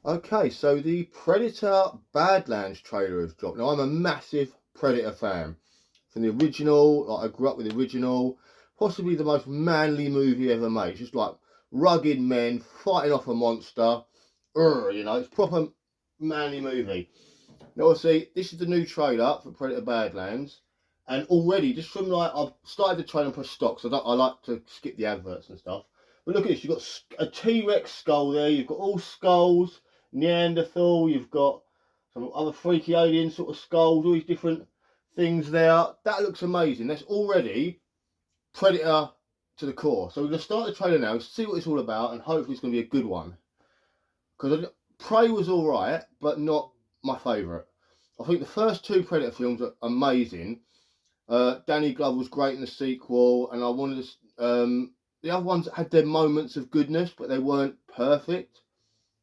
Okay, so the Predator Badlands trailer has dropped. Now, I'm a massive Predator fan. From the original, like I grew up with the original, possibly the most manly movie ever made. It's just like rugged men fighting off a monster. You know, it's proper manly movie. Now, obviously, this is the new trailer for Predator Badlands. And already, just from like, I've started the trailer and press stock, so I like to skip the adverts and stuff. But look at this, you've got a T-Rex skull there, you've got all skulls, Neanderthal, you've got some other freaky alien sort of skulls, all these different things there. That looks amazing. That's already Predator to the core. So we're going to start the trailer now, see what it's all about, and hopefully it's going to be a good one. Because Prey was alright, but not my favourite. I think the first two Predator films are amazing. Danny Glover was great in the sequel, and I wanted to. The other ones had their moments of goodness, but they weren't perfect.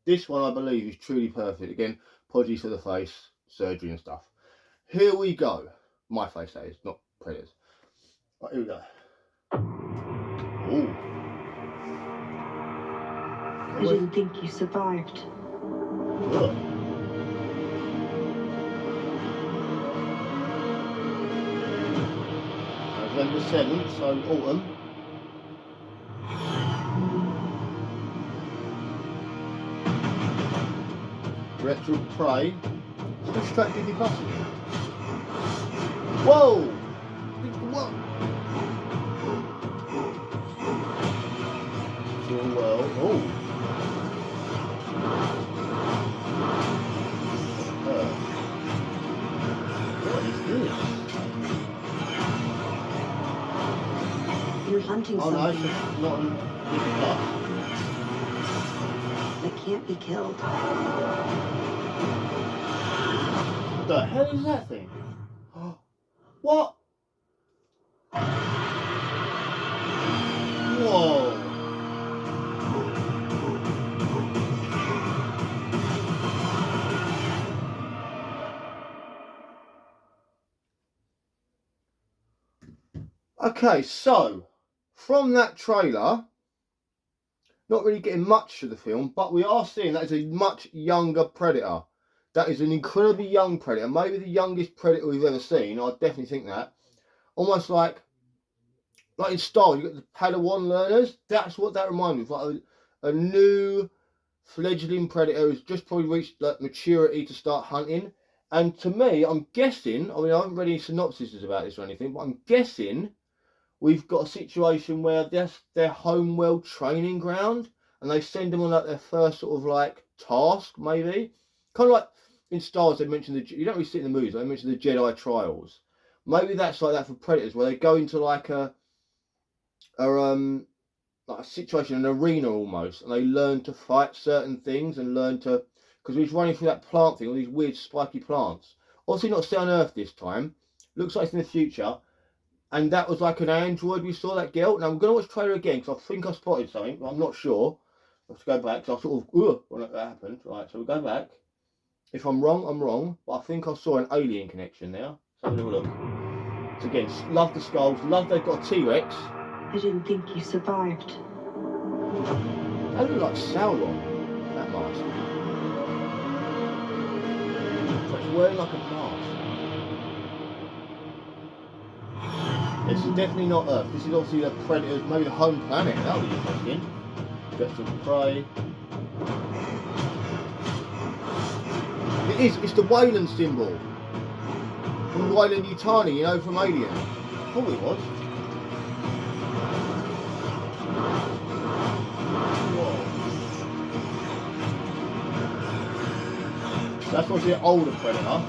This one, I believe, is truly perfect. Again, apologies for the face, surgery and stuff. Here we go. My face, that is, not Predators. Right, here we go. Ooh. I didn't think you survived. Ugh. November 7th, so autumn. Retro Prey. Still straight Disney Plus again. Whoa! What? Still well. Oh. What is this? You're hunting Oh no, something it's just not on Disney Plus. that can't be killed. What the hell is that thing? What? Whoa. Okay, so from that trailer, not really getting much of the film, but we are seeing that is a much younger Predator. That is an incredibly young Predator, maybe the youngest Predator we've ever seen. I definitely think that. Almost like in Star Wars, you got the Padawan learners. That's what that reminds me of, like a new fledgling Predator who's just probably reached like maturity to start hunting. And to me, I'm guessing, I mean, I haven't read any synopses about this or anything, but I'm guessing we've got a situation where that's their homeworld training ground and they send them on like their first sort of like task, maybe. Kind of like in Star Wars, they mentioned you don't really see it in the movies, they mentioned the Jedi trials. Maybe that's like that for Predators, where they go into like a like a situation, an arena almost, and they learn to fight certain things and learn to, because he's running through that plant thing, all these weird spiky plants. Obviously not set on Earth this time. Looks like it's in the future. And that was like an android we saw, that girl. Now I'm going to watch the trailer again because I think I spotted something, but I'm not sure. I have to go back because I sort of, when that happened. Right, so we go back. If I'm wrong, I'm wrong, but I think I saw an alien connection there. So have a look. So again, love the skulls, love they've got a T-Rex. I didn't think you survived. That looks like Sauron, that mask. So it's wearing like a mask. This is definitely not Earth. This is obviously the Predators, maybe the home planet. That would be interesting. Get some prey. It is. It's the Wayland symbol from Wayland Yutani, you know, from Alien. I thought it was. Whoa. That's obviously an older Predator.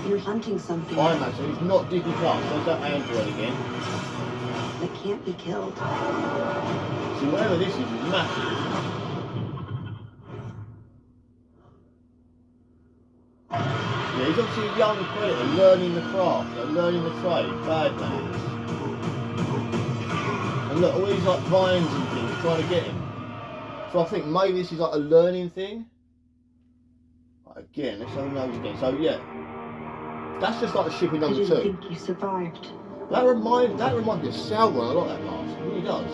You're hunting something I imagine it's not Disney Plus. There's that android again. that can't be killed. See, whatever this is massive. Yeah, he's obviously a young Predator learning the craft, learning the trade, badlands. And look, all these like vines and things trying to get him. So I think maybe this is like a learning thing. Again, let's have a nose again. So yeah, that's just like the shipping I number didn't 2. think you survived. That reminds me of Sauron a lot, that mask. It really does.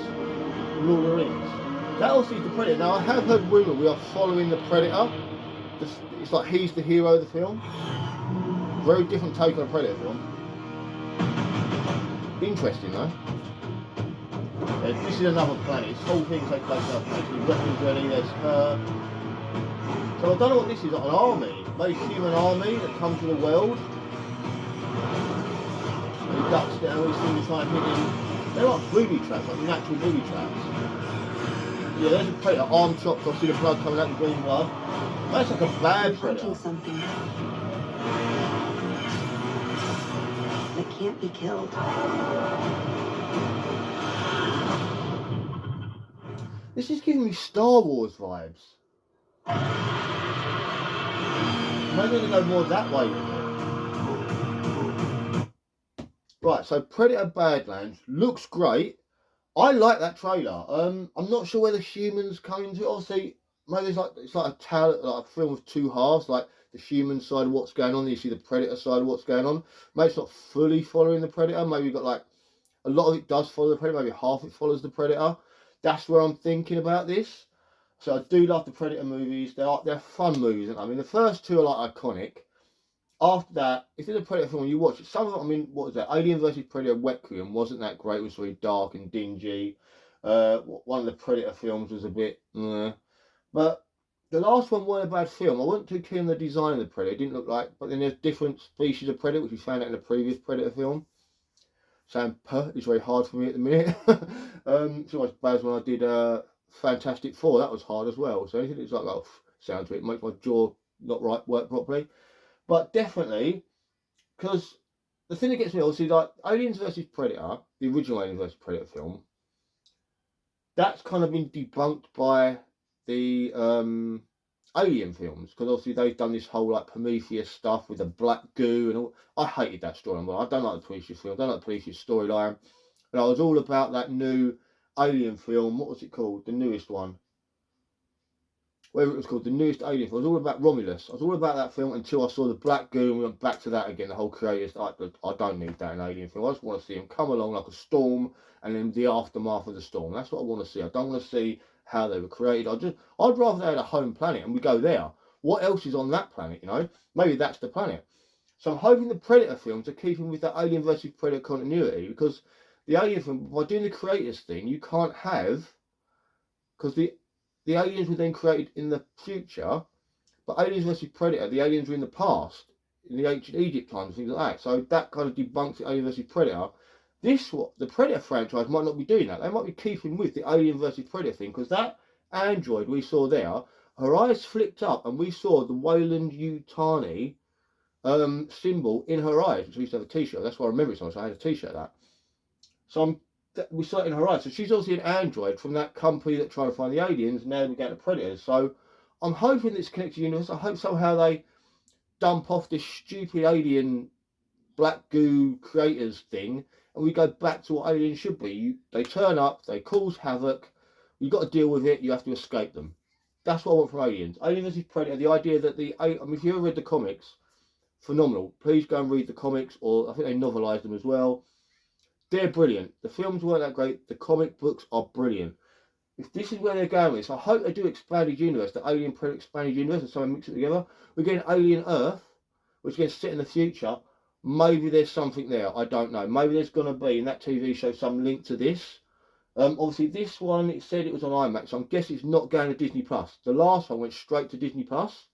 Lord of the Rings. That also is the Predator. Now I have heard rumour we are following the Predator. It's like he's the hero of the film. Very different take on a Predator film. Interesting though. This is another planet. This whole thing takes place on another planet. The weapons ready, there's her. So I don't know what this is, like an army. Maybe a human army that comes to the world. And he ducks down, these things try and hit him. They're like booby traps, like natural booby traps. Yeah, there's a Predator, arm chopped off, see the blood coming out, the green blood. That's like a bad Predator. Hunting something that can't be killed. This is giving me Star Wars vibes. Maybe I'm going to go more that way with it. Right, so Predator Badlands looks great. I like that trailer. I'm not sure where the humans come into it. Obviously, maybe it's like a tale, like a film of two halves, like the human side of what's going on, you see the Predator side of what's going on. Maybe it's not fully following the Predator. Maybe you've got like a lot of it does follow the Predator, maybe half it follows the Predator. That's where I'm thinking about this. So I do love the Predator movies. They're fun movies. I mean, the first two are like iconic. After that, if it's a Predator film, you watch it. Some of them, I mean, what was that? Alien vs Predator Requiem wasn't that great. It was very dark and dingy. One of the Predator films was a bit, but the last one wasn't a bad film. I wasn't too keen on the design of the Predator. It didn't look like, but then there's different species of Predator, which we found out in the previous Predator film. Saying "puh" is very hard for me at the minute. It's almost bad as when I did Fantastic Four. That was hard as well. So anything that's like that sounds to it makes my jaw not work properly. But definitely, because the thing that gets me obviously like Aliens vs Predator, the original Aliens vs Predator film, that's kind of been debunked by the Alien films, because obviously they've done this whole like Prometheus stuff with the black goo and all. I hated that storyline. I don't like the Prometheus film. I don't like the Prometheus storyline. And I was all about that new Alien film. What was it called? The newest one. Whatever it was called, the newest Alien film. I was all about Romulus. I was all about that film until I saw the black goo and we went back to that again. The whole creators, I don't need that in Alien film. I just want to see him come along like a storm and then the aftermath of the storm. That's what I want to see. I don't want to see how they were created. I'd rather they had a home planet and we go there. What else is on that planet, you know? Maybe that's the planet. So I'm hoping the Predator films are keeping with the Alien vs Predator continuity, because the Alien film, by doing the creators thing, you can't have, because the aliens were then created in the future, but Aliens vs Predator, the aliens were in the past, in the ancient Egypt times, things like that. So that kind of debunks the Alien vs Predator. The Predator franchise might not be doing that. They might be keeping with the Alien vs Predator thing, because that android we saw there, her eyes flicked up and we saw the Wayland Yutani symbol in her eyes, which we used to have a t-shirt. That's why I remember it so much. I had a t-shirt of that. So we saw it in her eyes. So she's obviously an android from that company that tried to find the aliens, and now we get the Predators. So I'm hoping it's connected universe. I hope somehow they dump off this stupid alien black goo creators thing and we go back to what aliens should be. They turn up, they cause havoc, you've got to deal with it, you have to escape them. That's what I want from Aliens. Aliens vs Predator, the idea that if you ever read the comics, phenomenal. Please go and read the comics, or I think they novelised them as well. They're brilliant. The films weren't that great, the comic books are brilliant. If this is where they're going with this, I hope they do expanded universe, the Alien Predator expanded universe, and someone mix it together. We're getting Alien Earth, which is going to sit in the future. Maybe there's something there. I don't know. Maybe there's going to be in that TV show some link to this. Obviously, this one, it said it was on IMAX, so I'm guessing it's not going to Disney Plus. The last one went straight to Disney Plus.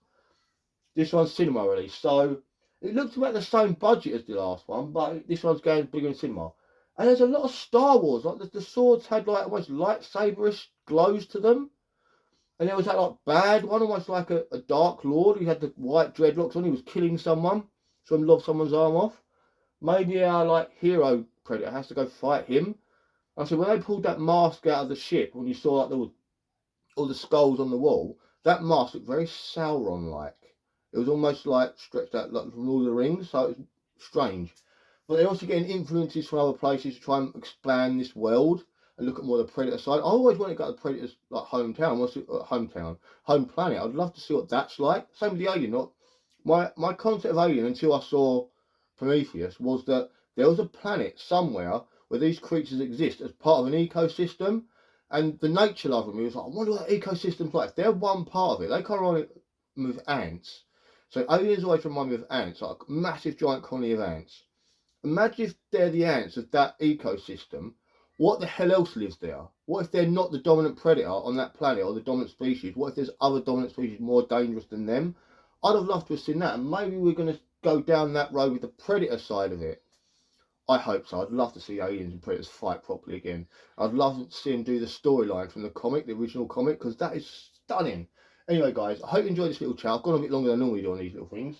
This one's cinema release, so it looks about the same budget as the last one, but this one's going bigger in cinema. And there's a lot of Star Wars. Like the swords had like almost lightsaberish glows to them. And there was that like bad one, almost like a Dark Lord. He had the white dreadlocks on. He was killing someone. Someone lobbed someone's arm off. Maybe our like hero Predator has to go fight him. And so when they pulled that mask out of the ship, when you saw like all the skulls on the wall, that mask looked very Sauron-like. It was almost like stretched out like from Lord of the Rings, so it was strange. But they're also getting influences from other places to try and expand this world and look at more of the Predator side. I always want to go to the Predator's like home planet. I'd love to see what that's like. Same with the Alien. My concept of Alien until I saw Prometheus was that there was a planet somewhere where these creatures exist as part of an ecosystem, And the nature love of me was like, I wonder what that ecosystem's like. If they're one part of it, they kind of remind me with ants. So aliens always remind me of ants, like a massive giant colony of ants. Imagine if they're the ants of that ecosystem. What the hell else lives there? What if they're not the dominant predator on that planet or the dominant species? What if there's other dominant species more dangerous than them? I'd have loved to have seen that, and maybe we're going to go down that road with the predator side of it. I hope so. I'd love to see aliens and predators fight properly again. I'd love to see them do the storyline from the comic, the original comic, because that is stunning. Anyway, guys, I hope you enjoyed this little chat. I've gone a bit longer than I normally do on these little things.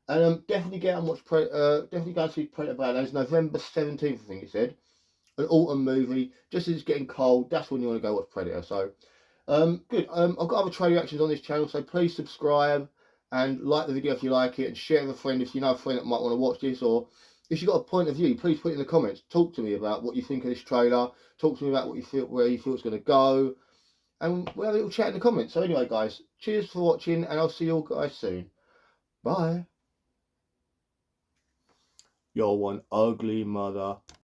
And definitely get out and watch definitely go and see Predator Badlands, November 17th, I think it said. An autumn movie. Just as it's getting cold, that's when you want to go watch Predator. So, good. I've got other trade reactions on this channel, so please subscribe and like the video if you like it, and share with a friend if you know a friend that might want to watch this, or if you've got a point of view, please put it in the comments. Talk to me about what you think of this trailer. Talk to me about what you feel, where you feel it's going to go, and we'll have a little chat in the comments. So anyway, guys, cheers for watching, and I'll see you all guys soon. Bye. You're one ugly mother.